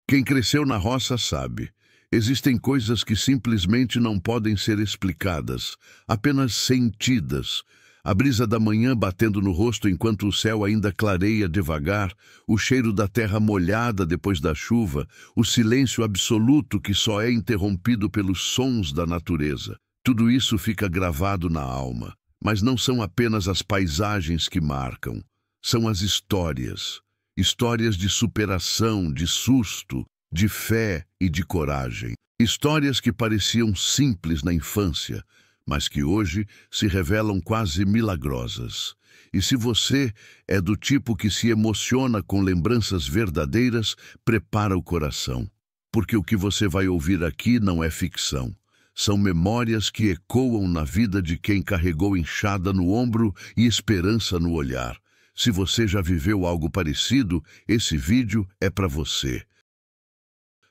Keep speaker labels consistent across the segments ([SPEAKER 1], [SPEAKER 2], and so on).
[SPEAKER 1] Quem cresceu na roça sabe. Existem coisas que simplesmente não podem ser explicadas, apenas sentidas. A brisa da manhã batendo no rosto enquanto o céu ainda clareia devagar, o cheiro da terra molhada depois da chuva, o silêncio absoluto que só é interrompido pelos sons da natureza. Tudo isso fica gravado na alma. Mas não são apenas as paisagens que marcam, são as histórias. Histórias de superação, de susto, de fé e de coragem. Histórias que pareciam simples na infância, mas que hoje se revelam quase milagrosas. E se você é do tipo que se emociona com lembranças verdadeiras, prepara o coração. Porque o que você vai ouvir aqui não é ficção. São memórias que ecoam na vida de quem carregou enxada no ombro e esperança no olhar. Se você já viveu algo parecido, esse vídeo é para você.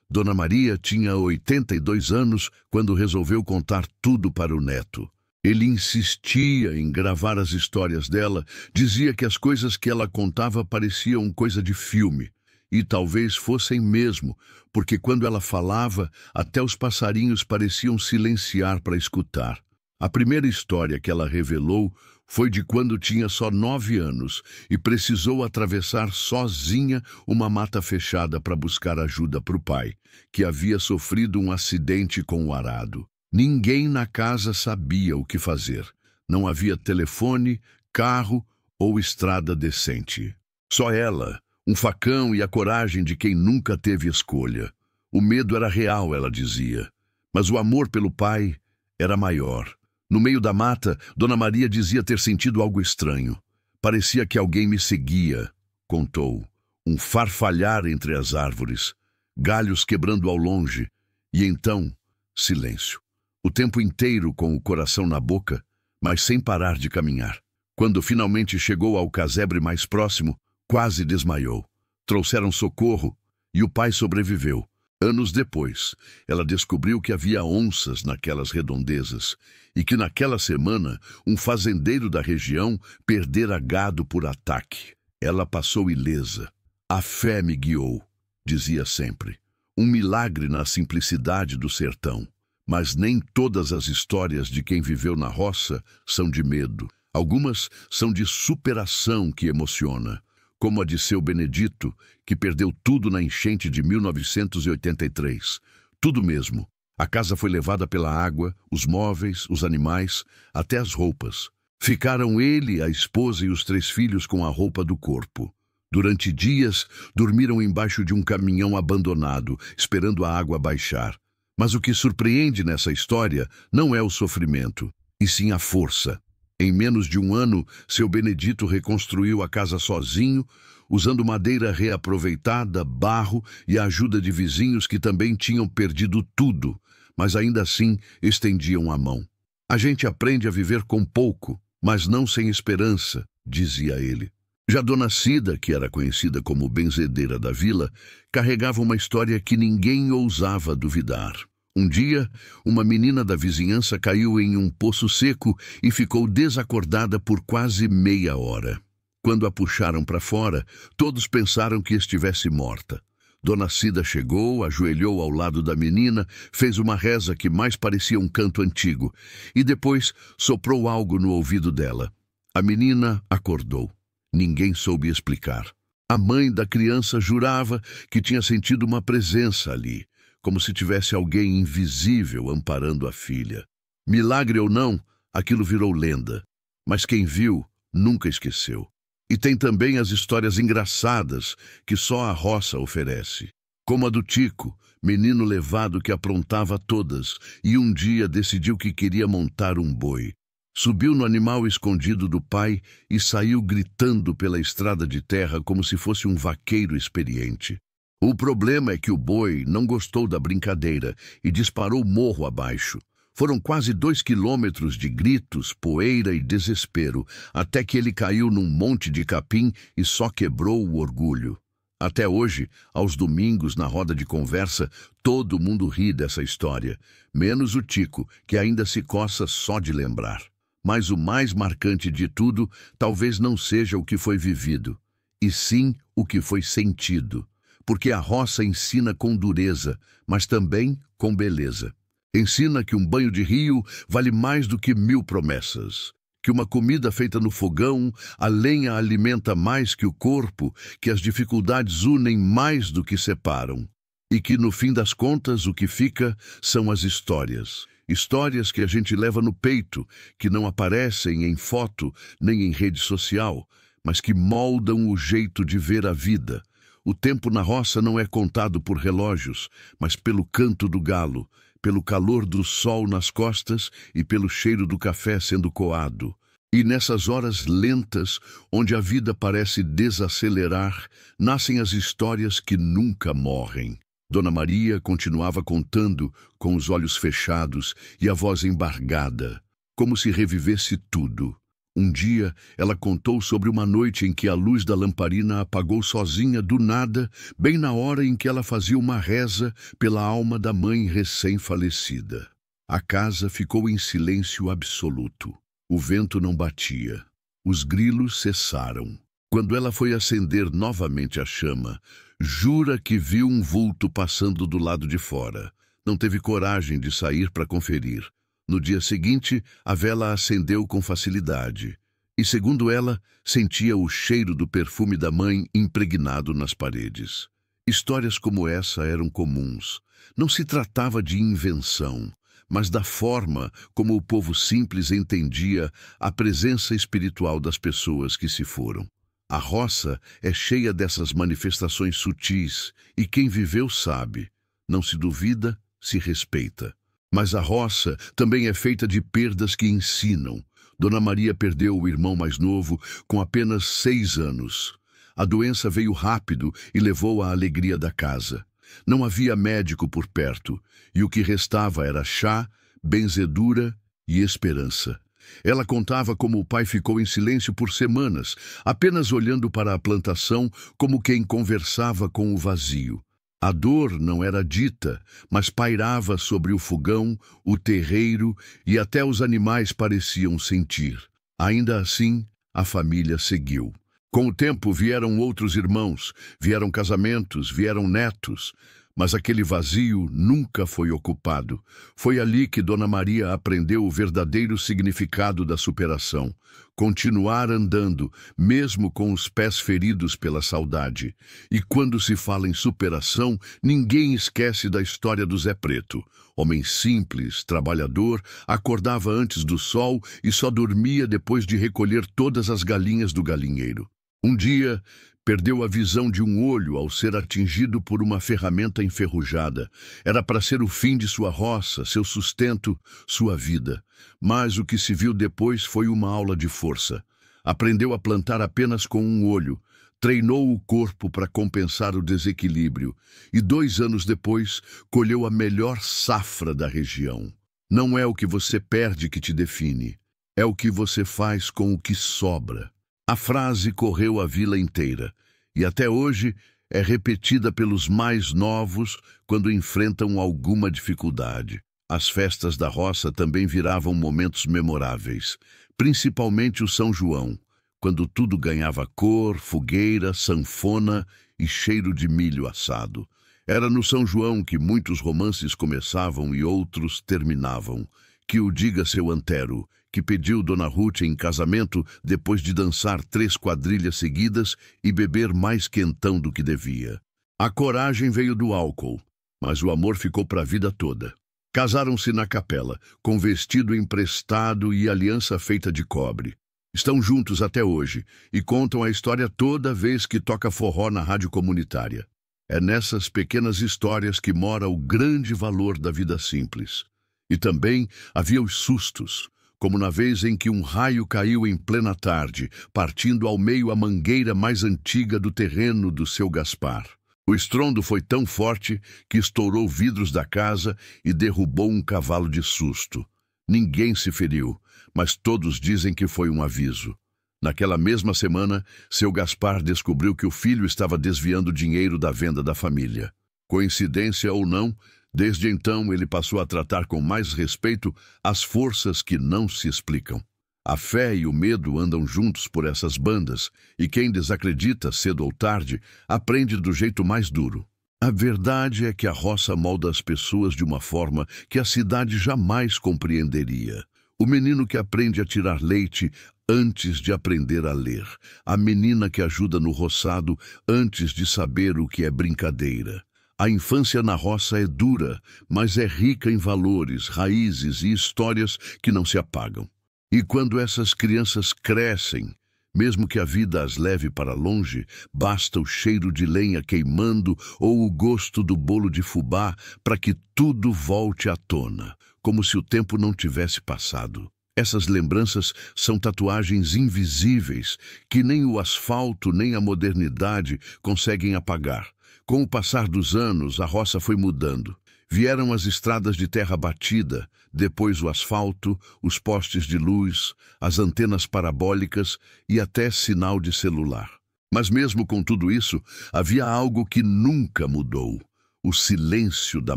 [SPEAKER 1] Dona Maria tinha 82 anos quando resolveu contar tudo para o neto. Ele insistia em gravar as histórias dela, dizia que as coisas que ela contava pareciam coisa de filme. E talvez fossem mesmo, porque quando ela falava, até os passarinhos pareciam silenciar para escutar. A primeira história que ela revelou foi de quando tinha só 9 anos e precisou atravessar sozinha uma mata fechada para buscar ajuda para o pai, que havia sofrido um acidente com o arado. Ninguém na casa sabia o que fazer. Não havia telefone, carro ou estrada decente. Só ela, um facão e a coragem de quem nunca teve escolha. O medo era real, ela dizia, mas o amor pelo pai era maior. No meio da mata, Dona Maria dizia ter sentido algo estranho. Parecia que alguém me seguia, contou. Um farfalhar entre as árvores, galhos quebrando ao longe, e então, silêncio. O tempo inteiro com o coração na boca, mas sem parar de caminhar. Quando finalmente chegou ao casebre mais próximo, quase desmaiou. Trouxeram socorro e o pai sobreviveu. Anos depois, ela descobriu que havia onças naquelas redondezas e que naquela semana um fazendeiro da região perdera gado por ataque. Ela passou ilesa. A fé me guiou, dizia sempre. Um milagre na simplicidade do sertão. Mas nem todas as histórias de quem viveu na roça são de medo. Algumas são de superação que emociona. Como a de seu Benedito, que perdeu tudo na enchente de 1983. Tudo mesmo. A casa foi levada pela água, os móveis, os animais, até as roupas. Ficaram ele, a esposa e os 3 filhos com a roupa do corpo. Durante dias, dormiram embaixo de um caminhão abandonado, esperando a água baixar. Mas o que surpreende nessa história não é o sofrimento, e sim a força. Em menos de um ano, seu Benedito reconstruiu a casa sozinho, usando madeira reaproveitada, barro e a ajuda de vizinhos que também tinham perdido tudo, mas ainda assim estendiam a mão. A gente aprende a viver com pouco, mas não sem esperança, dizia ele. Já Dona Cida, que era conhecida como benzedeira da vila, carregava uma história que ninguém ousava duvidar. Um dia, uma menina da vizinhança caiu em um poço seco e ficou desacordada por quase meia hora. Quando a puxaram para fora, todos pensaram que estivesse morta. Dona Cida chegou, ajoelhou ao lado da menina, fez uma reza que mais parecia um canto antigo, e depois soprou algo no ouvido dela. A menina acordou. Ninguém soube explicar. A mãe da criança jurava que tinha sentido uma presença ali, como se tivesse alguém invisível amparando a filha. Milagre ou não, aquilo virou lenda, mas quem viu nunca esqueceu. E tem também as histórias engraçadas que só a roça oferece, como a do Tico, menino levado que aprontava todas e um dia decidiu que queria montar um boi. Subiu no animal escondido do pai e saiu gritando pela estrada de terra como se fosse um vaqueiro experiente. O problema é que o boi não gostou da brincadeira e disparou morro abaixo. Foram quase 2 quilômetros de gritos, poeira e desespero, até que ele caiu num monte de capim e só quebrou o orgulho. Até hoje, aos domingos, na roda de conversa, todo mundo ri dessa história, menos o Tico, que ainda se coça só de lembrar. Mas o mais marcante de tudo talvez não seja o que foi vivido, e sim o que foi sentido. porque a roça ensina com dureza, mas também com beleza. Ensina que um banho de rio vale mais do que 1000 promessas, que uma comida feita no fogão, a lenha alimenta mais que o corpo, que as dificuldades unem mais do que separam, e que, no fim das contas, o que fica são as histórias. Histórias que a gente leva no peito, que não aparecem em foto nem em rede social, mas que moldam o jeito de ver a vida. O tempo na roça não é contado por relógios, mas pelo canto do galo, pelo calor do sol nas costas e pelo cheiro do café sendo coado. E nessas horas lentas, onde a vida parece desacelerar, nascem as histórias que nunca morrem. Dona Maria continuava contando com os olhos fechados e a voz embargada, como se revivesse tudo. Um dia, ela contou sobre uma noite em que a luz da lamparina apagou sozinha do nada, bem na hora em que ela fazia uma reza pela alma da mãe recém-falecida. A casa ficou em silêncio absoluto. O vento não batia. Os grilos cessaram. Quando ela foi acender novamente a chama, jura que viu um vulto passando do lado de fora. Não teve coragem de sair para conferir. No dia seguinte, a vela acendeu com facilidade. E, segundo ela, sentia o cheiro do perfume da mãe impregnado nas paredes. Histórias como essa eram comuns. Não se tratava de invenção, mas da forma como o povo simples entendia a presença espiritual das pessoas que se foram. A roça é cheia dessas manifestações sutis, e quem viveu sabe. Não se duvida, se respeita. Mas a roça também é feita de perdas que ensinam. Dona Maria perdeu o irmão mais novo com apenas 6 anos. A doença veio rápido e levou a alegria da casa. Não havia médico por perto, e o que restava era chá, benzedura e esperança. Ela contava como o pai ficou em silêncio por semanas, apenas olhando para a plantação como quem conversava com o vazio. A dor não era dita, mas pairava sobre o fogão, o terreiro e até os animais pareciam sentir. Ainda assim, a família seguiu. Com o tempo vieram outros irmãos, vieram casamentos, vieram netos, mas aquele vazio nunca foi ocupado. Foi ali que Dona Maria aprendeu o verdadeiro significado da superação. Continuar andando, mesmo com os pés feridos pela saudade. E quando se fala em superação, ninguém esquece da história do Zé Preto. Homem simples, trabalhador, acordava antes do sol e só dormia depois de recolher todas as galinhas do galinheiro. Um dia, perdeu a visão de um olho ao ser atingido por uma ferramenta enferrujada. Era para ser o fim de sua roça, seu sustento, sua vida. Mas o que se viu depois foi uma aula de força. Aprendeu a plantar apenas com um olho, treinou o corpo para compensar o desequilíbrio e 2 anos depois colheu a melhor safra da região. Não é o que você perde que te define, é o que você faz com o que sobra. A frase correu a vila inteira e até hoje é repetida pelos mais novos quando enfrentam alguma dificuldade. As festas da roça também viravam momentos memoráveis, principalmente o São João, quando tudo ganhava cor, fogueira, sanfona e cheiro de milho assado. Era no São João que muitos romances começavam e outros terminavam. Que o diga seu Antero, que pediu Dona Ruth em casamento depois de dançar 3 quadrilhas seguidas e beber mais quentão do que devia. A coragem veio do álcool, mas o amor ficou para a vida toda. Casaram-se na capela, com vestido emprestado e aliança feita de cobre. Estão juntos até hoje e contam a história toda vez que toca forró na rádio comunitária. É nessas pequenas histórias que mora o grande valor da vida simples. E também havia os sustos, como na vez em que um raio caiu em plena tarde, partindo ao meio a mangueira mais antiga do terreno do seu Gaspar. O estrondo foi tão forte que estourou vidros da casa e derrubou um cavalo de susto. Ninguém se feriu, mas todos dizem que foi um aviso. Naquela mesma semana, seu Gaspar descobriu que o filho estava desviando dinheiro da venda da família. Coincidência ou não, desde então ele passou a tratar com mais respeito as forças que não se explicam. A fé e o medo andam juntos por essas bandas, e quem desacredita, cedo ou tarde, aprende do jeito mais duro. A verdade é que a roça molda as pessoas de uma forma que a cidade jamais compreenderia. O menino que aprende a tirar leite antes de aprender a ler. A menina que ajuda no roçado antes de saber o que é brincadeira. A infância na roça é dura, mas é rica em valores, raízes e histórias que não se apagam. E quando essas crianças crescem, mesmo que a vida as leve para longe, basta o cheiro de lenha queimando ou o gosto do bolo de fubá para que tudo volte à tona, como se o tempo não tivesse passado. Essas lembranças são tatuagens invisíveis que nem o asfalto nem a modernidade conseguem apagar. Com o passar dos anos, a roça foi mudando. Vieram as estradas de terra batida, depois o asfalto, os postes de luz, as antenas parabólicas e até sinal de celular. Mas mesmo com tudo isso, havia algo que nunca mudou: o silêncio da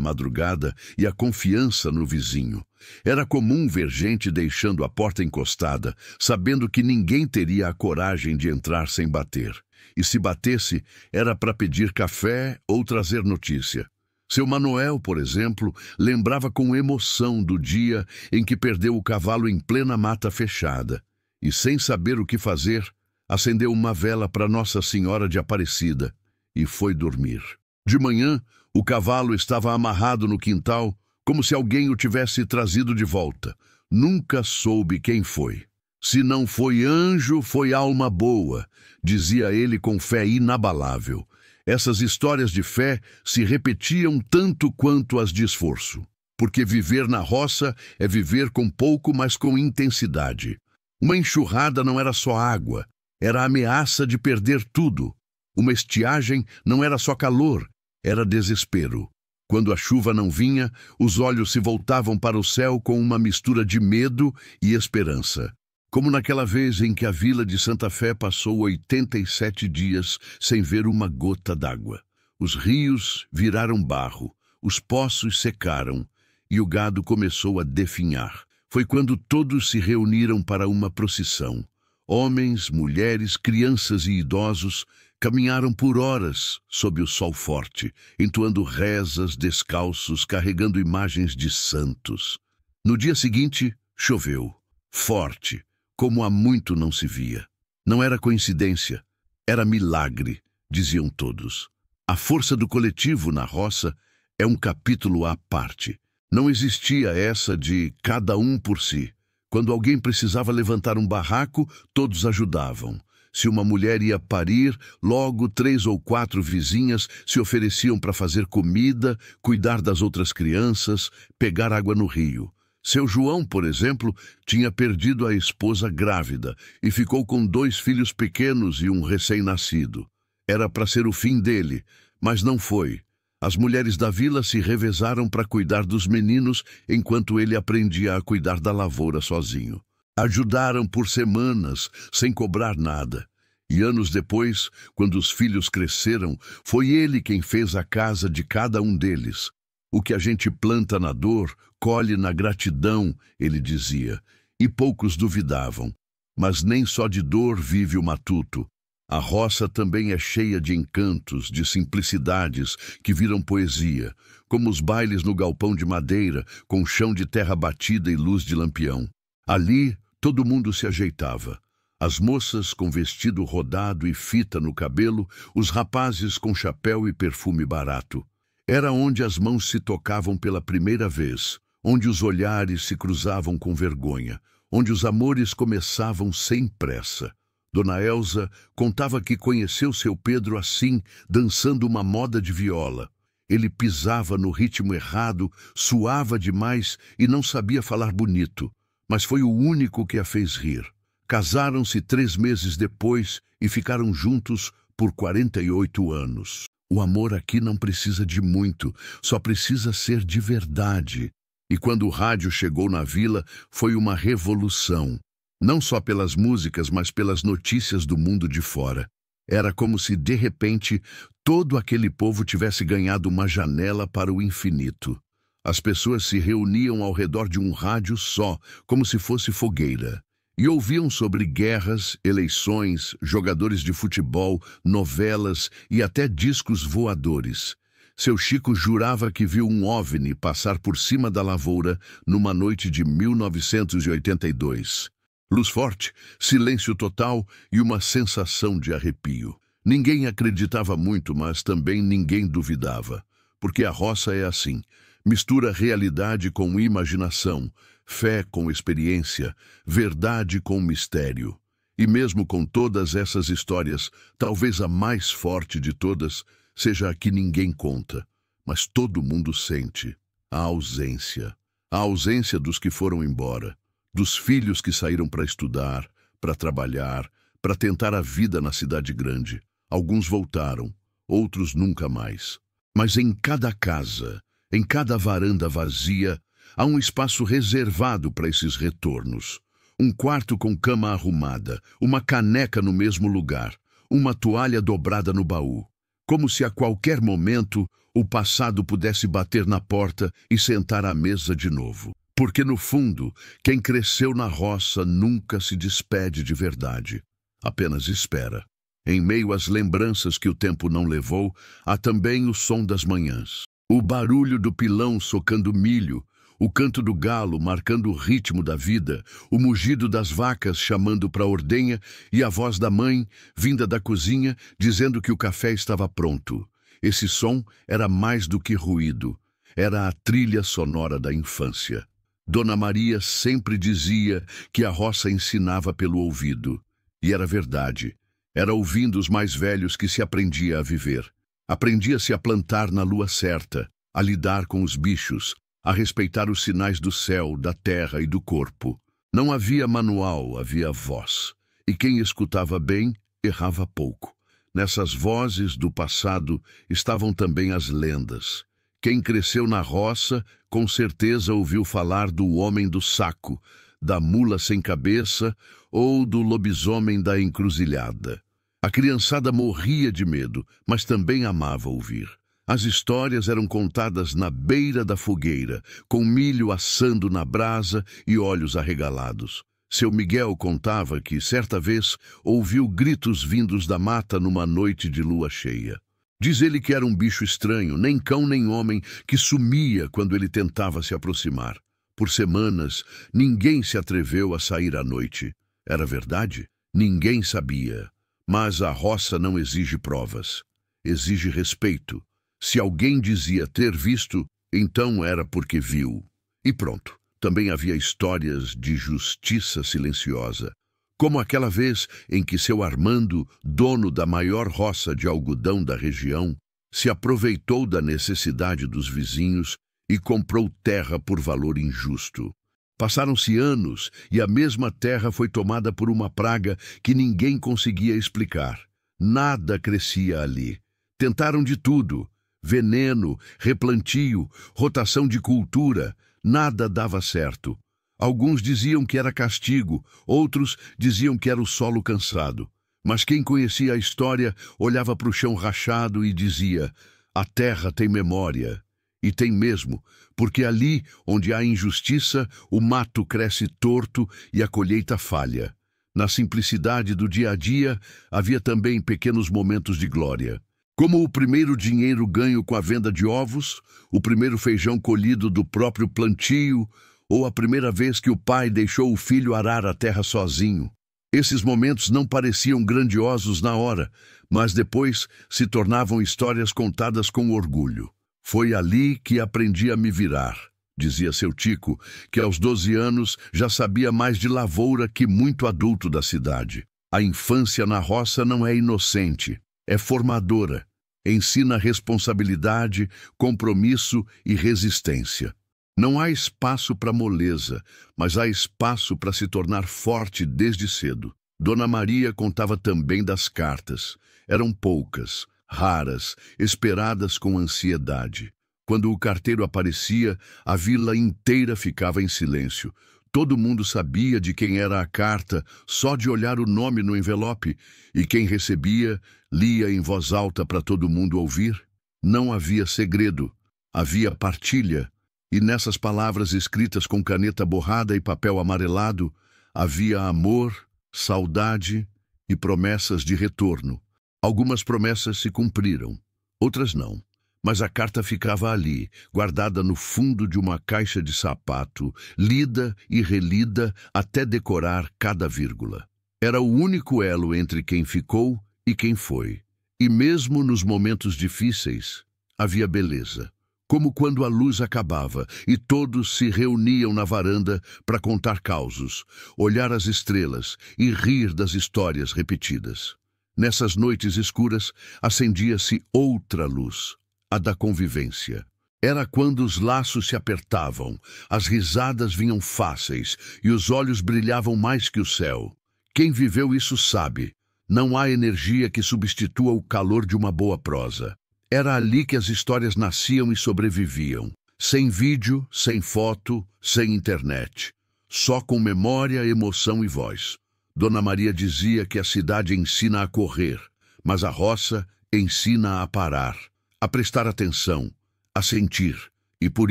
[SPEAKER 1] madrugada e a confiança no vizinho. Era comum ver gente deixando a porta encostada, sabendo que ninguém teria a coragem de entrar sem bater. E se batesse, era para pedir café ou trazer notícia. Seu Manuel, por exemplo, lembrava com emoção do dia em que perdeu o cavalo em plena mata fechada. E, sem saber o que fazer, acendeu uma vela para Nossa Senhora de Aparecida e foi dormir. De manhã, o cavalo estava amarrado no quintal, como se alguém o tivesse trazido de volta. Nunca soube quem foi. Se não foi anjo, foi alma boa, dizia ele com fé inabalável. Essas histórias de fé se repetiam tanto quanto as de esforço, porque viver na roça é viver com pouco, mas com intensidade. Uma enxurrada não era só água, era a ameaça de perder tudo. Uma estiagem não era só calor, era desespero. Quando a chuva não vinha, os olhos se voltavam para o céu com uma mistura de medo e esperança. Como naquela vez em que a vila de Santa Fé passou 87 dias sem ver uma gota d'água. Os rios viraram barro, os poços secaram e o gado começou a definhar. Foi quando todos se reuniram para uma procissão. Homens, mulheres, crianças e idosos caminharam por horas sob o sol forte, entoando rezas, descalços, carregando imagens de santos. No dia seguinte, choveu, forte, como há muito não se via. Não era coincidência, era milagre, diziam todos. A força do coletivo na roça é um capítulo à parte. Não existia essa de cada um por si. Quando alguém precisava levantar um barraco, todos ajudavam. Se uma mulher ia parir, logo 3 ou 4 vizinhas se ofereciam para fazer comida, cuidar das outras crianças, pegar água no rio. Seu João, por exemplo, tinha perdido a esposa grávida e ficou com 2 filhos pequenos e um recém-nascido. Era para ser o fim dele, mas não foi. As mulheres da vila se revezaram para cuidar dos meninos enquanto ele aprendia a cuidar da lavoura sozinho. Ajudaram por semanas, sem cobrar nada. E anos depois, quando os filhos cresceram, foi ele quem fez a casa de cada um deles. O que a gente planta na dor, colhe na gratidão, ele dizia, e poucos duvidavam. Mas nem só de dor vive o matuto. A roça também é cheia de encantos, de simplicidades que viram poesia, como os bailes no galpão de madeira, com chão de terra batida e luz de lampião. Ali, todo mundo se ajeitava. As moças com vestido rodado e fita no cabelo, os rapazes com chapéu e perfume barato. Era onde as mãos se tocavam pela primeira vez, onde os olhares se cruzavam com vergonha, onde os amores começavam sem pressa. Dona Elza contava que conheceu seu Pedro assim, dançando uma moda de viola. Ele pisava no ritmo errado, suava demais e não sabia falar bonito, mas foi o único que a fez rir. Casaram-se 3 meses depois e ficaram juntos por 48 anos. O amor aqui não precisa de muito, só precisa ser de verdade. E quando o rádio chegou na vila, foi uma revolução. Não só pelas músicas, mas pelas notícias do mundo de fora. Era como se, de repente, todo aquele povo tivesse ganhado uma janela para o infinito. As pessoas se reuniam ao redor de um rádio só, como se fosse fogueira. E ouviam sobre guerras, eleições, jogadores de futebol, novelas e até discos voadores. Seu Chico jurava que viu um OVNI passar por cima da lavoura numa noite de 1982. Luz forte, silêncio total e uma sensação de arrepio. Ninguém acreditava muito, mas também ninguém duvidava. Porque a roça é assim, mistura realidade com imaginação, fé com experiência, verdade com mistério. E mesmo com todas essas histórias, talvez a mais forte de todas seja a que ninguém conta, mas todo mundo sente: a ausência. A ausência dos que foram embora, dos filhos que saíram para estudar, para trabalhar, para tentar a vida na cidade grande. Alguns voltaram, outros nunca mais. Mas em cada casa, em cada varanda vazia, há um espaço reservado para esses retornos. Um quarto com cama arrumada, uma caneca no mesmo lugar, uma toalha dobrada no baú. Como se a qualquer momento o passado pudesse bater na porta e sentar à mesa de novo. Porque, no fundo, quem cresceu na roça nunca se despede de verdade. Apenas espera. Em meio às lembranças que o tempo não levou, há também o som das manhãs. O barulho do pilão socando milho, o canto do galo marcando o ritmo da vida, o mugido das vacas chamando para a ordenha e a voz da mãe, vinda da cozinha, dizendo que o café estava pronto. Esse som era mais do que ruído, era a trilha sonora da infância. Dona Maria sempre dizia que a roça ensinava pelo ouvido. E era verdade. Era ouvindo os mais velhos que se aprendia a viver. Aprendia-se a plantar na lua certa, a lidar com os bichos, a respeitar os sinais do céu, da terra e do corpo. Não havia manual, havia voz. E quem escutava bem, errava pouco. Nessas vozes do passado estavam também as lendas. Quem cresceu na roça, com certeza ouviu falar do homem do saco, da mula sem cabeça ou do lobisomem da encruzilhada. A criançada morria de medo, mas também amava ouvir. As histórias eram contadas na beira da fogueira, com milho assando na brasa e olhos arregalados. Seu Miguel contava que, certa vez, ouviu gritos vindos da mata numa noite de lua cheia. Diz ele que era um bicho estranho, nem cão nem homem, que sumia quando ele tentava se aproximar. Por semanas, ninguém se atreveu a sair à noite. Era verdade? Ninguém sabia. Mas a roça não exige provas. Exige respeito. Se alguém dizia ter visto, então era porque viu. E pronto. Também havia histórias de justiça silenciosa. Como aquela vez em que seu Armando, dono da maior roça de algodão da região, se aproveitou da necessidade dos vizinhos e comprou terra por valor injusto. Passaram-se anos e a mesma terra foi tomada por uma praga que ninguém conseguia explicar. Nada crescia ali. Tentaram de tudo: veneno, replantio, rotação de cultura. Nada dava certo. Alguns diziam que era castigo, outros diziam que era o solo cansado. Mas quem conhecia a história olhava para o chão rachado e dizia: a terra tem memória. E tem mesmo, porque ali onde há injustiça, o mato cresce torto e a colheita falha. Na simplicidade do dia a dia, havia também pequenos momentos de glória. Como o primeiro dinheiro ganho com a venda de ovos, o primeiro feijão colhido do próprio plantio, ou a primeira vez que o pai deixou o filho arar a terra sozinho. Esses momentos não pareciam grandiosos na hora, mas depois se tornavam histórias contadas com orgulho. Foi ali que aprendi a me virar, dizia seu Tico, que aos 12 anos já sabia mais de lavoura que muito adulto da cidade. A infância na roça não é inocente, é formadora. Ensina responsabilidade, compromisso e resistência. Não há espaço para moleza, mas há espaço para se tornar forte desde cedo. Dona Maria contava também das cartas. Eram poucas, raras, esperadas com ansiedade. Quando o carteiro aparecia, a vila inteira ficava em silêncio. Todo mundo sabia de quem era a carta só de olhar o nome no envelope, e quem recebia lia em voz alta para todo mundo ouvir. Não havia segredo, havia partilha, e nessas palavras escritas com caneta borrada e papel amarelado, Havia amor, saudade e promessas de retorno. Algumas promessas se cumpriram, outras não. Mas a carta ficava ali, guardada no fundo de uma caixa de sapato, lida e relida até decorar cada vírgula. Era o único elo entre quem ficou e quem foi. E mesmo nos momentos difíceis, havia beleza. Como quando a luz acabava e todos se reuniam na varanda para contar causos, olhar as estrelas e rir das histórias repetidas. Nessas noites escuras, acendia-se outra luz, a da convivência. Era quando os laços se apertavam, as risadas vinham fáceis e os olhos brilhavam mais que o céu. Quem viveu isso sabe, não há energia que substitua o calor de uma boa prosa. Era ali que as histórias nasciam e sobreviviam, sem vídeo, sem foto, sem internet. Só com memória, emoção e voz. Dona Maria dizia que a cidade ensina a correr, mas a roça ensina a parar, a prestar atenção, a sentir. E por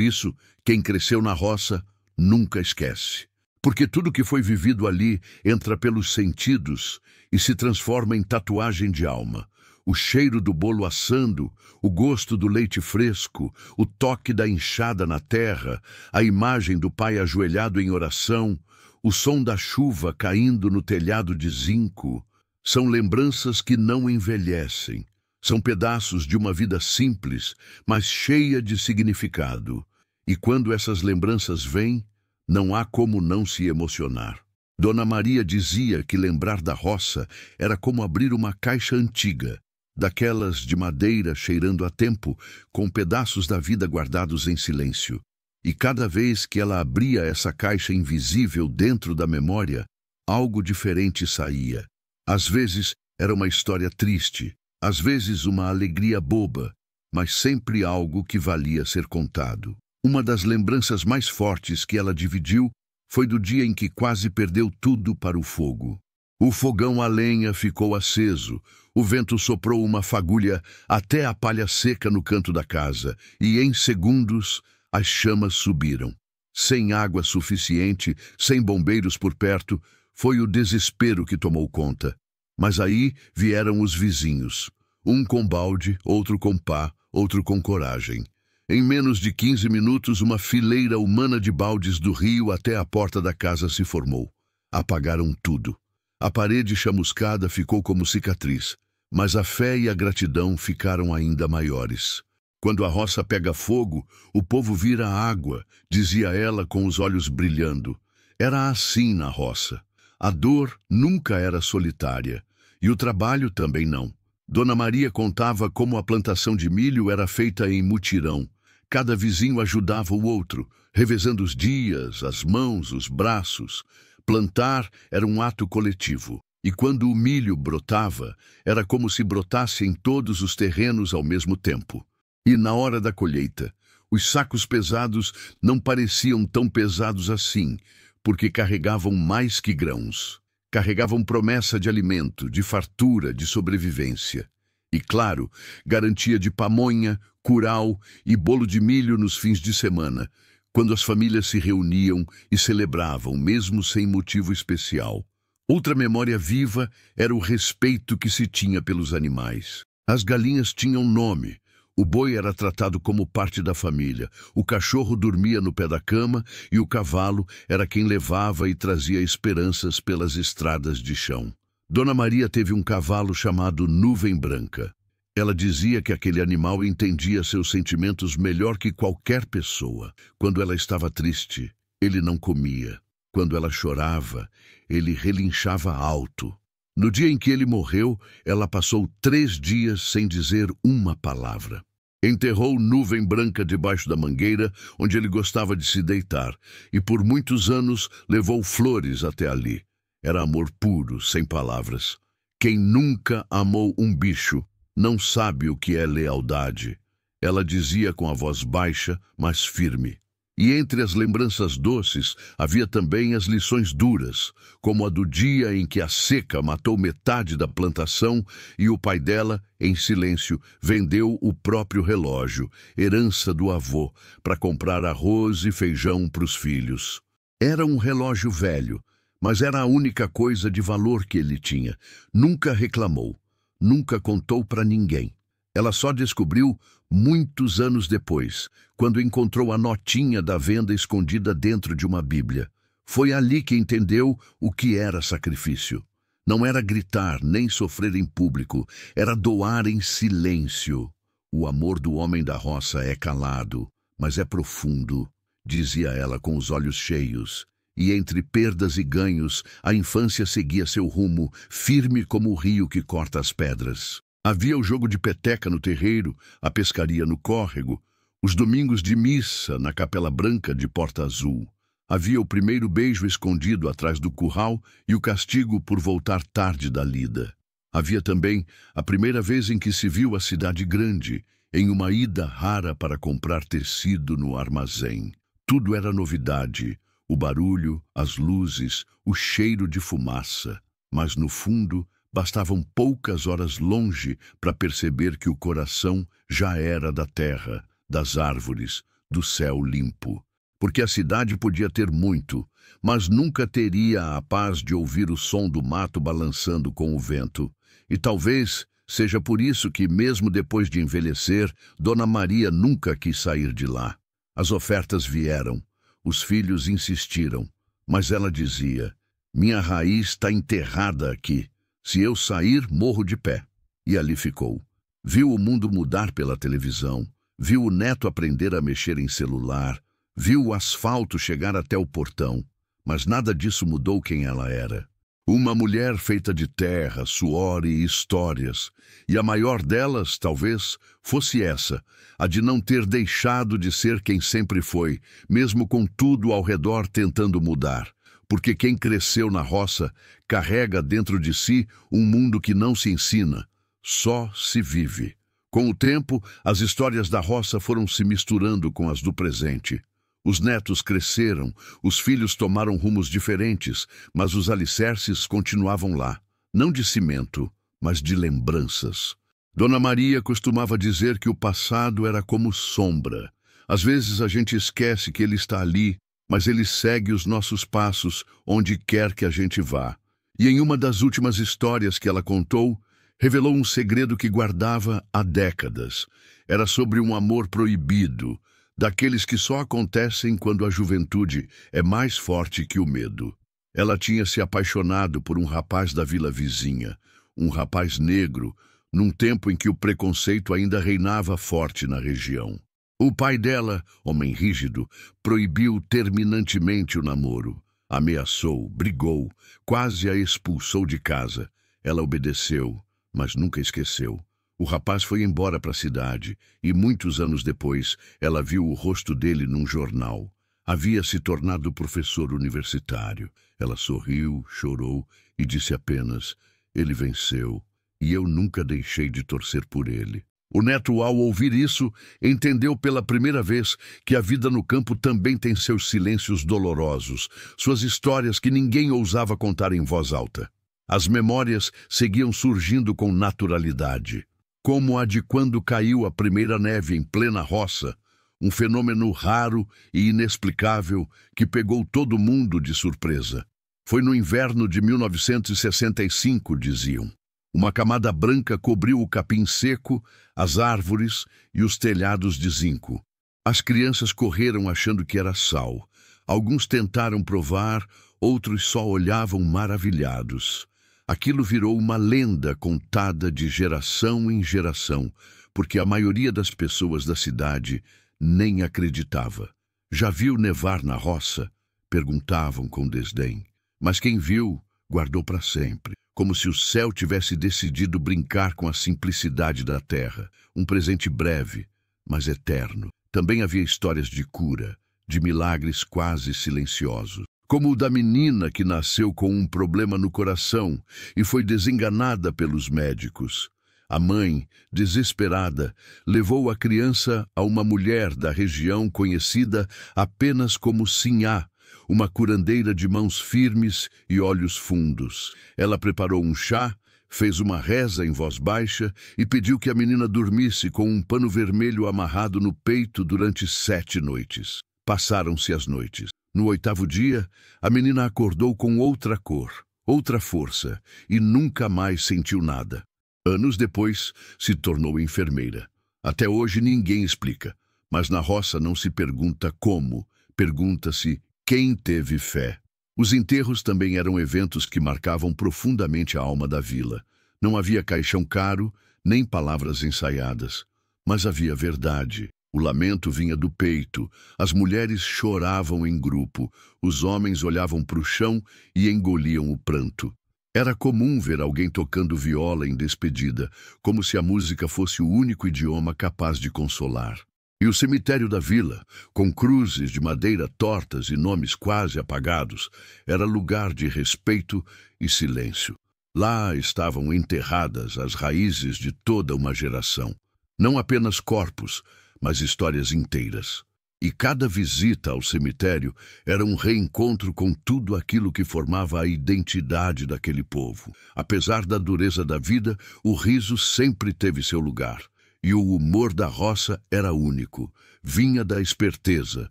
[SPEAKER 1] isso, quem cresceu na roça nunca esquece. Porque tudo que foi vivido ali entra pelos sentidos e se transforma em tatuagem de alma. O cheiro do bolo assando, o gosto do leite fresco, o toque da enxada na terra, a imagem do pai ajoelhado em oração, o som da chuva caindo no telhado de zinco, são lembranças que não envelhecem. São pedaços de uma vida simples, mas cheia de significado. E quando essas lembranças vêm, não há como não se emocionar. Dona Maria dizia que lembrar da roça era como abrir uma caixa antiga, daquelas de madeira cheirando a tempo, com pedaços da vida guardados em silêncio. E cada vez que ela abria essa caixa invisível dentro da memória, algo diferente saía. Às vezes era uma história triste, às vezes uma alegria boba, mas sempre algo que valia ser contado. Uma das lembranças mais fortes que ela dividiu foi do dia em que quase perdeu tudo para o fogo. O fogão a lenha ficou aceso, o vento soprou uma fagulha até a palha seca no canto da casa, e em segundos as chamas subiram. Sem água suficiente, sem bombeiros por perto, foi o desespero que tomou conta. Mas aí vieram os vizinhos, um com balde, outro com pá, outro com coragem. Em menos de 15 minutos, uma fileira humana de baldes do rio até a porta da casa se formou. Apagaram tudo. A parede chamuscada ficou como cicatriz, mas a fé e a gratidão ficaram ainda maiores. Quando a roça pega fogo, o povo vira água, dizia ela com os olhos brilhando. Era assim na roça. A dor nunca era solitária, e o trabalho também não. Dona Maria contava como a plantação de milho era feita em mutirão. Cada vizinho ajudava o outro, revezando os dias, as mãos, os braços. Plantar era um ato coletivo, e quando o milho brotava, era como se brotasse em todos os terrenos ao mesmo tempo. E na hora da colheita, os sacos pesados não pareciam tão pesados assim, porque carregavam mais que grãos. Carregavam promessa de alimento, de fartura, de sobrevivência. E, claro, garantia de pamonha, curau e bolo de milho nos fins de semana, quando as famílias se reuniam e celebravam, mesmo sem motivo especial. Outra memória viva era o respeito que se tinha pelos animais. As galinhas tinham nome, o boi era tratado como parte da família, o cachorro dormia no pé da cama e o cavalo era quem levava e trazia esperanças pelas estradas de chão. Dona Maria teve um cavalo chamado Nuvem Branca. Ela dizia que aquele animal entendia seus sentimentos melhor que qualquer pessoa. Quando ela estava triste, ele não comia. Quando ela chorava, ele relinchava alto. No dia em que ele morreu, ela passou 3 dias sem dizer uma palavra. Enterrou Nuvem Branca debaixo da mangueira, onde ele gostava de se deitar, e por muitos anos levou flores até ali. Era amor puro, sem palavras. Quem nunca amou um bicho não sabe o que é lealdade. Ela dizia com a voz baixa, mas firme. E entre as lembranças doces havia também as lições duras, como a do dia em que a seca matou metade da plantação e o pai dela, em silêncio, vendeu o próprio relógio, herança do avô, para comprar arroz e feijão para os filhos. Era um relógio velho, mas era a única coisa de valor que ele tinha. Nunca reclamou, nunca contou para ninguém. Ela só descobriu muitos anos depois, quando encontrou a notinha da venda escondida dentro de uma Bíblia. Foi ali que entendeu o que era sacrifício. Não era gritar nem sofrer em público, era doar em silêncio. O amor do homem da roça é calado, mas é profundo, dizia ela com os olhos cheios. E entre perdas e ganhos, a infância seguia seu rumo, firme como o rio que corta as pedras. Havia o jogo de peteca no terreiro, a pescaria no córrego, os domingos de missa na Capela Branca de Porta Azul. Havia o primeiro beijo escondido atrás do curral e o castigo por voltar tarde da lida. Havia também a primeira vez em que se viu a cidade grande, em uma ida rara para comprar tecido no armazém. Tudo era novidade, o barulho, as luzes, o cheiro de fumaça. Mas no fundo, bastavam poucas horas longe para perceber que o coração já era da terra, das árvores, do céu limpo. Porque a cidade podia ter muito, mas nunca teria a paz de ouvir o som do mato balançando com o vento. E talvez seja por isso que, mesmo depois de envelhecer, Dona Maria nunca quis sair de lá. As ofertas vieram, os filhos insistiram, mas ela dizia: minha raiz está enterrada aqui. Se eu sair, morro de pé. E ali ficou. Viu o mundo mudar pela televisão, viu o neto aprender a mexer em celular, viu o asfalto chegar até o portão, mas nada disso mudou quem ela era. Uma mulher feita de terra, suor e histórias, e a maior delas, talvez, fosse essa, a de não ter deixado de ser quem sempre foi, mesmo com tudo ao redor tentando mudar. Porque quem cresceu na roça carrega dentro de si um mundo que não se ensina, só se vive. Com o tempo, as histórias da roça foram se misturando com as do presente. Os netos cresceram, os filhos tomaram rumos diferentes, mas os alicerces continuavam lá, não de cimento, mas de lembranças. Dona Maria costumava dizer que o passado era como sombra. Às vezes a gente esquece que ele está ali, mas ele segue os nossos passos onde quer que a gente vá. E em uma das últimas histórias que ela contou, revelou um segredo que guardava há décadas. Era sobre um amor proibido, daqueles que só acontecem quando a juventude é mais forte que o medo. Ela tinha se apaixonado por um rapaz da vila vizinha, um rapaz negro, num tempo em que o preconceito ainda reinava forte na região. O pai dela, homem rígido, proibiu terminantemente o namoro. Ameaçou, brigou, quase a expulsou de casa. Ela obedeceu, mas nunca esqueceu. O rapaz foi embora para a cidade e, muitos anos depois, ela viu o rosto dele num jornal. Havia se tornado professor universitário. Ela sorriu, chorou e disse apenas: ele venceu, e eu nunca deixei de torcer por ele. O neto, ao ouvir isso, entendeu pela primeira vez que a vida no campo também tem seus silêncios dolorosos, suas histórias que ninguém ousava contar em voz alta. As memórias seguiam surgindo com naturalidade, como a de quando caiu a primeira neve em plena roça, um fenômeno raro e inexplicável que pegou todo mundo de surpresa. Foi no inverno de 1965, diziam. Uma camada branca cobriu o capim seco, as árvores e os telhados de zinco. As crianças correram achando que era sal. Alguns tentaram provar, outros só olhavam maravilhados. Aquilo virou uma lenda contada de geração em geração, porque a maioria das pessoas da cidade nem acreditava. Já viu nevar na roça? Perguntavam com desdém. Mas quem viu, guardou para sempre, como se o céu tivesse decidido brincar com a simplicidade da terra, um presente breve, mas eterno. Também havia histórias de cura, de milagres quase silenciosos, como o da menina que nasceu com um problema no coração e foi desenganada pelos médicos. A mãe, desesperada, levou a criança a uma mulher da região conhecida apenas como Sinhá, uma curandeira de mãos firmes e olhos fundos. Ela preparou um chá, fez uma reza em voz baixa e pediu que a menina dormisse com um pano vermelho amarrado no peito durante 7 noites. Passaram-se as noites. No 8º dia, a menina acordou com outra cor, outra força, e nunca mais sentiu nada. Anos depois, se tornou enfermeira. Até hoje ninguém explica, mas na roça não se pergunta como, pergunta-se quem teve fé. Os enterros também eram eventos que marcavam profundamente a alma da vila. Não havia caixão caro, nem palavras ensaiadas, mas havia verdade. O lamento vinha do peito, as mulheres choravam em grupo, os homens olhavam para o chão e engoliam o pranto. Era comum ver alguém tocando viola em despedida, como se a música fosse o único idioma capaz de consolar. E o cemitério da vila, com cruzes de madeira tortas e nomes quase apagados, era lugar de respeito e silêncio. Lá estavam enterradas as raízes de toda uma geração. Não apenas corpos, mas histórias inteiras. E cada visita ao cemitério era um reencontro com tudo aquilo que formava a identidade daquele povo. Apesar da dureza da vida, o riso sempre teve seu lugar. E o humor da roça era único. Vinha da esperteza,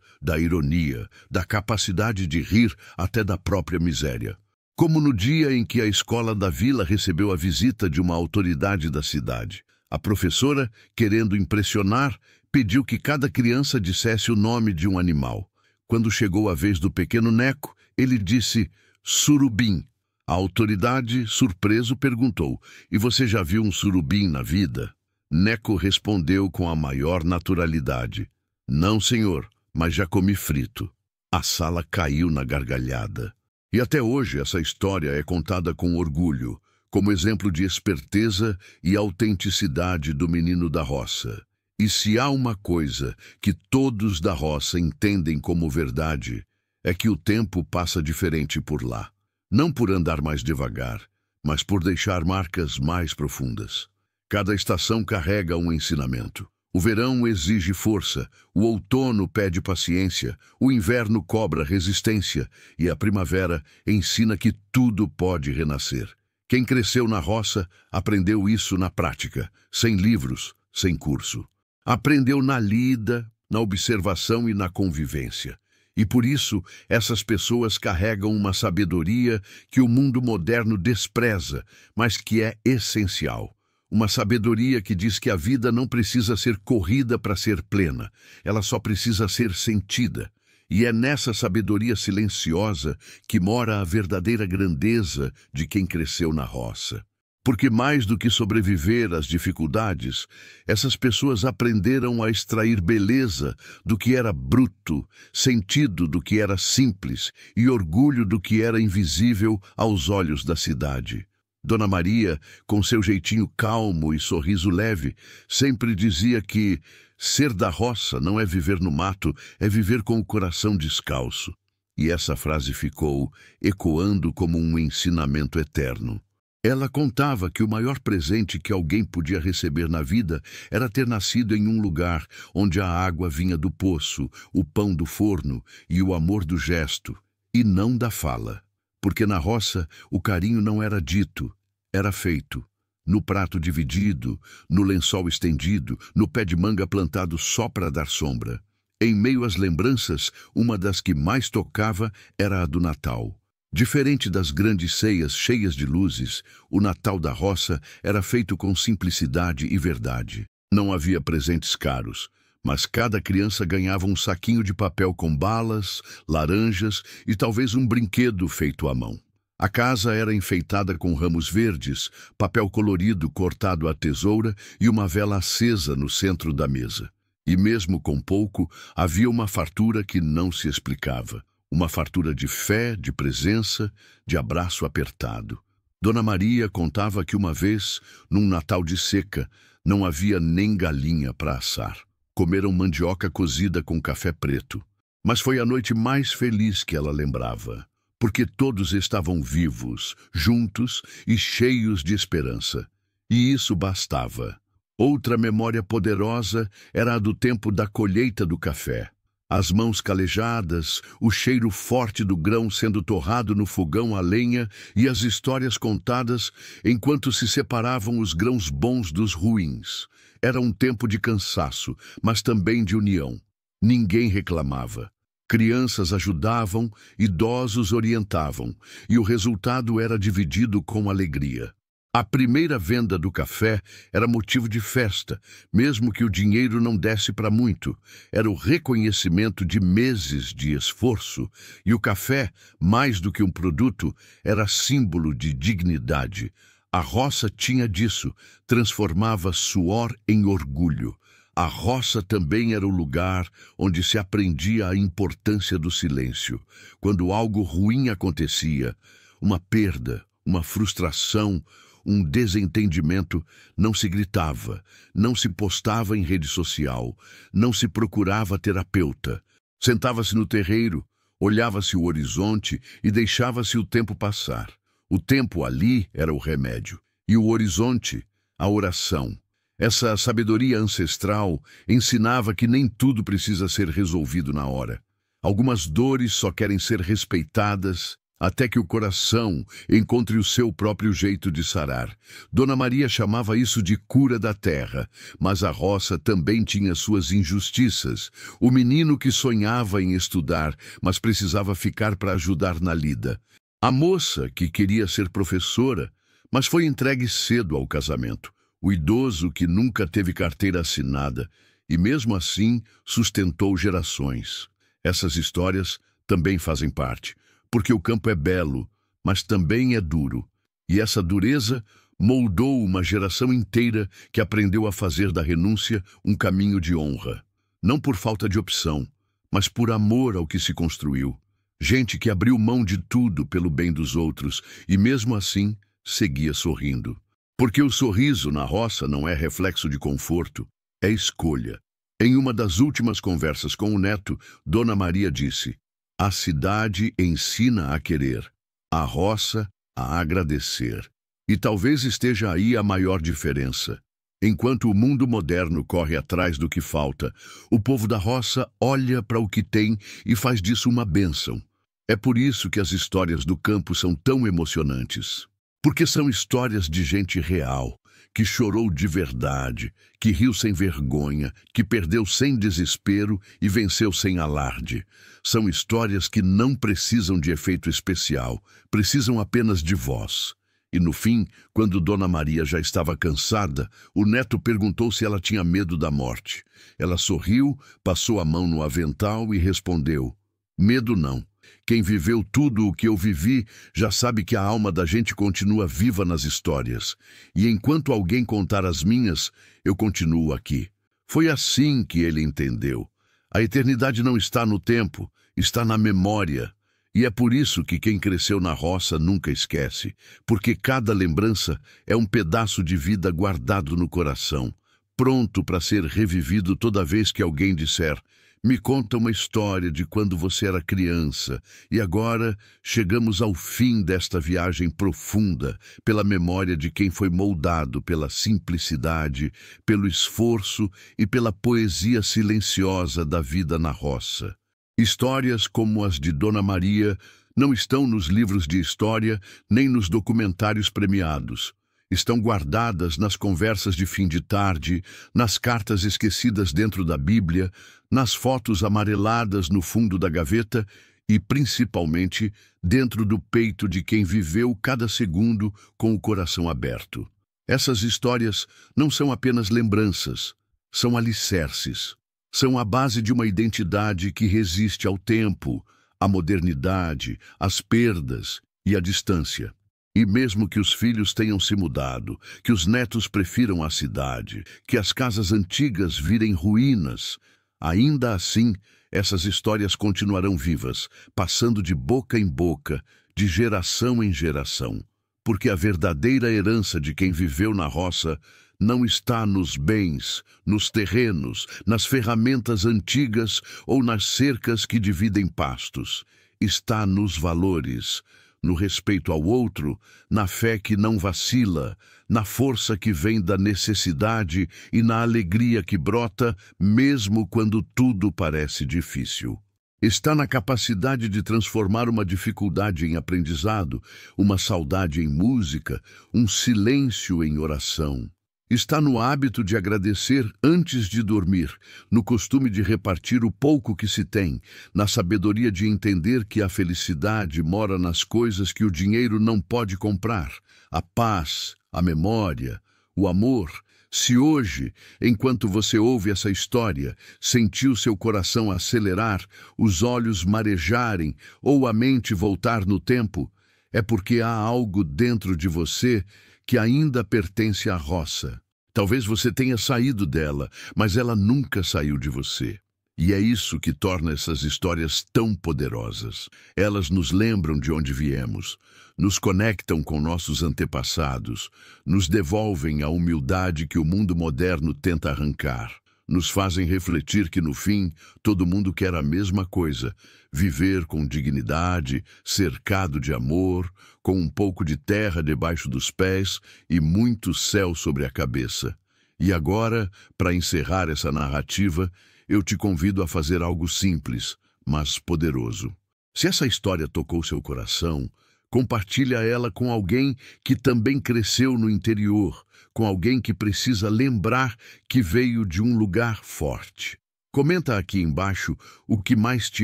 [SPEAKER 1] da ironia, da capacidade de rir até da própria miséria. Como no dia em que a escola da vila recebeu a visita de uma autoridade da cidade. A professora, querendo impressionar, pediu que cada criança dissesse o nome de um animal. Quando chegou a vez do pequeno Neco, ele disse surubim. A autoridade, surpreso, perguntou: "E você já viu um surubim na vida?" Neco respondeu com a maior naturalidade: "Não, senhor, mas já comi frito." A sala caiu na gargalhada. E até hoje essa história é contada com orgulho, como exemplo de esperteza e autenticidade do menino da roça. E se há uma coisa que todos da roça entendem como verdade, é que o tempo passa diferente por lá. Não por andar mais devagar, mas por deixar marcas mais profundas. Cada estação carrega um ensinamento. O verão exige força, o outono pede paciência, o inverno cobra resistência e a primavera ensina que tudo pode renascer. Quem cresceu na roça aprendeu isso na prática, sem livros, sem curso. Aprendeu na lida, na observação e na convivência. E por isso, essas pessoas carregam uma sabedoria que o mundo moderno despreza, mas que é essencial. Uma sabedoria que diz que a vida não precisa ser corrida para ser plena, ela só precisa ser sentida. E é nessa sabedoria silenciosa que mora a verdadeira grandeza de quem cresceu na roça. Porque mais do que sobreviver às dificuldades, essas pessoas aprenderam a extrair beleza do que era bruto, sentido do que era simples e orgulho do que era invisível aos olhos da cidade. Dona Maria, com seu jeitinho calmo e sorriso leve, sempre dizia que ser da roça não é viver no mato, é viver com o coração descalço. E essa frase ficou ecoando como um ensinamento eterno. Ela contava que o maior presente que alguém podia receber na vida era ter nascido em um lugar onde a água vinha do poço, o pão do forno e o amor do gesto, e não da fala. Porque na roça o carinho não era dito, era feito. No prato dividido, no lençol estendido, no pé de manga plantado só para dar sombra. Em meio às lembranças, uma das que mais tocava era a do Natal. Diferente das grandes ceias cheias de luzes, o Natal da roça era feito com simplicidade e verdade. Não havia presentes caros, mas cada criança ganhava um saquinho de papel com balas, laranjas e talvez um brinquedo feito à mão. A casa era enfeitada com ramos verdes, papel colorido cortado à tesoura e uma vela acesa no centro da mesa. E mesmo com pouco, havia uma fartura que não se explicava. Uma fartura de fé, de presença, de abraço apertado. Dona Maria contava que uma vez, num Natal de seca, não havia nem galinha para assar. Comeram mandioca cozida com café preto. Mas foi a noite mais feliz que ela lembrava, porque todos estavam vivos, juntos e cheios de esperança. E isso bastava. Outra memória poderosa era a do tempo da colheita do café. As mãos calejadas, o cheiro forte do grão sendo torrado no fogão a lenha e as histórias contadas enquanto se separavam os grãos bons dos ruins. Era um tempo de cansaço, mas também de união. Ninguém reclamava. Crianças ajudavam, idosos orientavam, e o resultado era dividido com alegria. A primeira venda do café era motivo de festa, mesmo que o dinheiro não desse para muito. Era o reconhecimento de meses de esforço, e o café, mais do que um produto, era símbolo de dignidade. A roça tinha disso, transformava suor em orgulho. A roça também era o lugar onde se aprendia a importância do silêncio. Quando algo ruim acontecia, uma perda, uma frustração, um desentendimento, não se gritava, não se postava em rede social, não se procurava terapeuta. Sentava-se no terreiro, olhava-se o horizonte e deixava-se o tempo passar. O tempo ali era o remédio, e o horizonte, a oração. Essa sabedoria ancestral ensinava que nem tudo precisa ser resolvido na hora. Algumas dores só querem ser respeitadas até que o coração encontre o seu próprio jeito de sarar. Dona Maria chamava isso de cura da terra, mas a roça também tinha suas injustiças. O menino que sonhava em estudar, mas precisava ficar para ajudar na lida. A moça que queria ser professora, mas foi entregue cedo ao casamento. O idoso que nunca teve carteira assinada e, mesmo assim, sustentou gerações. Essas histórias também fazem parte, porque o campo é belo, mas também é duro. E essa dureza moldou uma geração inteira que aprendeu a fazer da renúncia um caminho de honra. Não por falta de opção, mas por amor ao que se construiu. Gente que abriu mão de tudo pelo bem dos outros e, mesmo assim, seguia sorrindo. Porque o sorriso na roça não é reflexo de conforto, é escolha. Em uma das últimas conversas com o neto, Dona Maria disse: "A cidade ensina a querer, a roça a agradecer." E talvez esteja aí a maior diferença. Enquanto o mundo moderno corre atrás do que falta, o povo da roça olha para o que tem e faz disso uma bênção. É por isso que as histórias do campo são tão emocionantes. Porque são histórias de gente real, que chorou de verdade, que riu sem vergonha, que perdeu sem desespero e venceu sem alarde. São histórias que não precisam de efeito especial, precisam apenas de voz. E no fim, quando Dona Maria já estava cansada, o neto perguntou se ela tinha medo da morte. Ela sorriu, passou a mão no avental e respondeu: "Medo não. Quem viveu tudo o que eu vivi já sabe que a alma da gente continua viva nas histórias. E enquanto alguém contar as minhas, eu continuo aqui." Foi assim que ele entendeu. A eternidade não está no tempo, está na memória. E é por isso que quem cresceu na roça nunca esquece, porque cada lembrança é um pedaço de vida guardado no coração, pronto para ser revivido toda vez que alguém disser: "Me conta uma história de quando você era criança." E agora chegamos ao fim desta viagem profunda, pela memória de quem foi moldado pela simplicidade, pelo esforço e pela poesia silenciosa da vida na roça. Histórias como as de Dona Maria não estão nos livros de história nem nos documentários premiados. Estão guardadas nas conversas de fim de tarde, nas cartas esquecidas dentro da Bíblia, nas fotos amareladas no fundo da gaveta e, principalmente, dentro do peito de quem viveu cada segundo com o coração aberto. Essas histórias não são apenas lembranças, são alicerces. São a base de uma identidade que resiste ao tempo, à modernidade, às perdas e à distância. E mesmo que os filhos tenham se mudado, que os netos prefiram a cidade, que as casas antigas virem ruínas, ainda assim, essas histórias continuarão vivas, passando de boca em boca, de geração em geração. Porque a verdadeira herança de quem viveu na roça não está nos bens, nos terrenos, nas ferramentas antigas ou nas cercas que dividem pastos. Está nos valores, no respeito ao outro, na fé que não vacila, na força que vem da necessidade e na alegria que brota mesmo quando tudo parece difícil. Está na capacidade de transformar uma dificuldade em aprendizado, uma saudade em música, um silêncio em oração. Está no hábito de agradecer antes de dormir, no costume de repartir o pouco que se tem, na sabedoria de entender que a felicidade mora nas coisas que o dinheiro não pode comprar, a paz, a memória, o amor. Se hoje, enquanto você ouve essa história, sentiu seu coração acelerar, os olhos marejarem ou a mente voltar no tempo, é porque há algo dentro de você que ainda pertence à roça. Talvez você tenha saído dela, mas ela nunca saiu de você. E é isso que torna essas histórias tão poderosas. Elas nos lembram de onde viemos, nos conectam com nossos antepassados, nos devolvem a humildade que o mundo moderno tenta arrancar. Nos fazem refletir que, no fim, todo mundo quer a mesma coisa: viver com dignidade, cercado de amor, com um pouco de terra debaixo dos pés e muito céu sobre a cabeça. E agora, para encerrar essa narrativa, eu te convido a fazer algo simples, mas poderoso. Se essa história tocou seu coração, compartilha ela com alguém que também cresceu no interior, com alguém que precisa lembrar que veio de um lugar forte. Comenta aqui embaixo o que mais te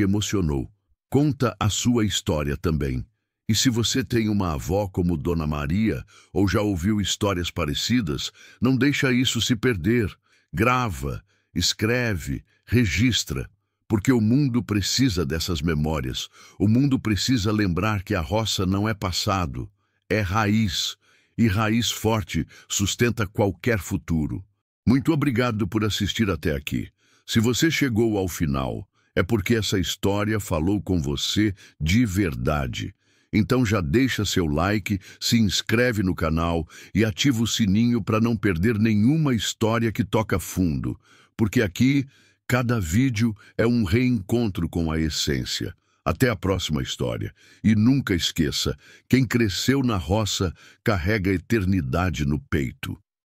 [SPEAKER 1] emocionou. Conta a sua história também. E se você tem uma avó como Dona Maria, ou já ouviu histórias parecidas, não deixa isso se perder. Grava, escreve, registra. Porque o mundo precisa dessas memórias. O mundo precisa lembrar que a roça não é passado, é raiz. E raiz forte sustenta qualquer futuro. Muito obrigado por assistir até aqui. Se você chegou ao final, é porque essa história falou com você de verdade. Então já deixa seu like, se inscreve no canal e ativa o sininho para não perder nenhuma história que toca fundo. Porque aqui, cada vídeo é um reencontro com a essência. Até a próxima história. E nunca esqueça, quem cresceu na roça carrega a eternidade no peito.